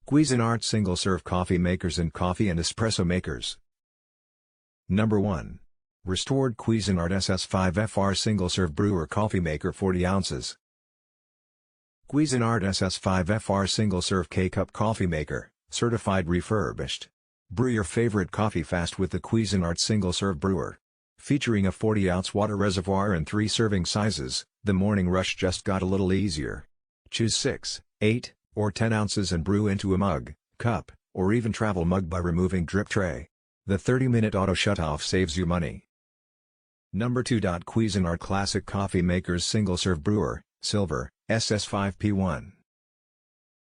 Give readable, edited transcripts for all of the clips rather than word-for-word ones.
Cuisinart single-serve coffee makers and coffee and espresso makers. Number 1. Restored Cuisinart SS5FR single-serve brewer coffee maker 40 ounces. Cuisinart SS5FR single-serve K-cup coffee maker, certified refurbished. Brew your favorite coffee fast with the Cuisinart single-serve brewer. Featuring a 40-ounce water reservoir and 3 serving sizes, the morning rush just got a little easier. Choose 6, 8, or 10 ounces and brew into a mug, cup, or even travel mug by removing drip tray. The 30-minute auto shutoff saves you money. Number 2. Cuisinart Classic Coffee Makers Single-Serve Brewer, Silver, SS5P1.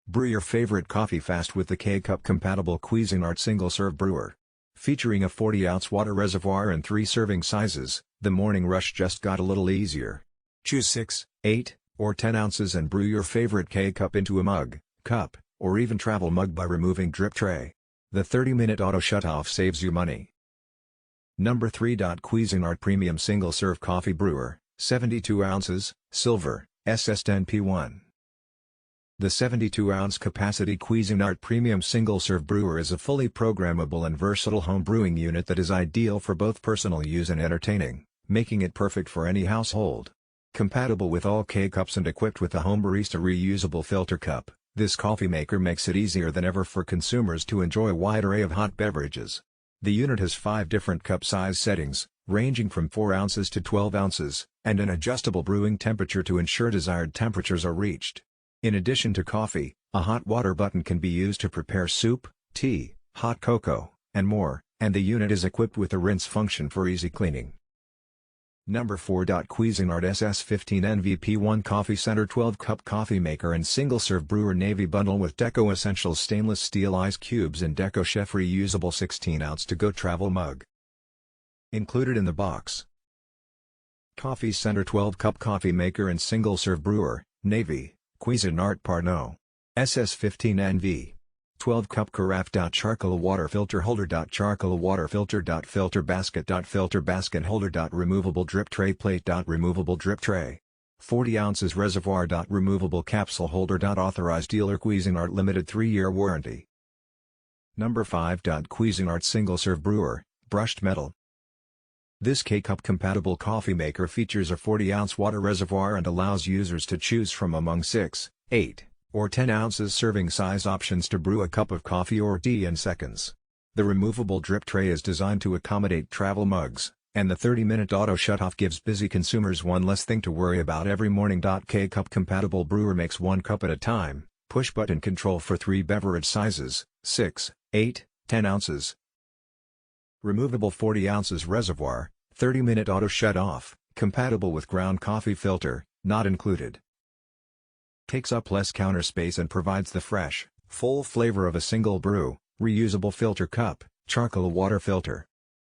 Brew your favorite coffee fast with the K-Cup compatible Cuisinart Single-Serve Brewer. Featuring a 40-ounce water reservoir and 3 serving sizes, the morning rush just got a little easier. Choose 6, 8, or 10 ounces and brew your favorite K-Cup into a mug, cup, or even travel mug by removing drip tray. The 30-minute auto shutoff saves you money. Number 3. Cuisinart Premium Single-Serve Coffee Brewer, 72 ounces, Silver, SS10P1. The 72-ounce capacity Cuisinart Premium Single-Serve Brewer is a fully programmable and versatile home brewing unit that is ideal for both personal use and entertaining, making it perfect for any household. Compatible with all K-cups and equipped with a home barista reusable filter cup, this coffee maker makes it easier than ever for consumers to enjoy a wide array of hot beverages. The unit has 5 different cup size settings, ranging from 4 ounces to 12 ounces, and an adjustable brewing temperature to ensure desired temperatures are reached. In addition to coffee, a hot water button can be used to prepare soup, tea, hot cocoa, and more, and the unit is equipped with a rinse function for easy cleaning. Number 4. Cuisinart SS15 NVP1 Coffee Center 12-cup coffee maker and single-serve brewer navy bundle with Deco Essentials stainless steel ice cubes and Deco Chef reusable 16-ounce to-go travel mug. Included in the box: Coffee Center 12-cup coffee maker and single-serve brewer, navy, Cuisinart Parno. SS15 NV. 12-cup carafe. Charcoal water filter holder. Charcoal water filter. Filter basket. Filter basket holder. Removable drip tray plate. Removable drip tray. 40 ounces reservoir. Removable capsule holder. Authorized dealer Cuisinart limited 3-year warranty. Number 5. Cuisinart single-serve brewer, brushed metal. This K-cup compatible coffee maker features a 40-ounce water reservoir and allows users to choose from among 6, 8, or 10 ounces serving size options to brew a cup of coffee or tea in seconds. The removable drip tray is designed to accommodate travel mugs, and the 30-minute auto shutoff gives busy consumers one less thing to worry about every morning. K-cup compatible brewer makes 1 cup at a time, push-button control for 3 beverage sizes, 6, 8, 10 ounces. Removable 40 ounces reservoir, 30-minute auto shutoff, compatible with ground coffee filter, not included. Takes up less counter space and provides the fresh, full flavor of a single brew, reusable filter cup, charcoal water filter.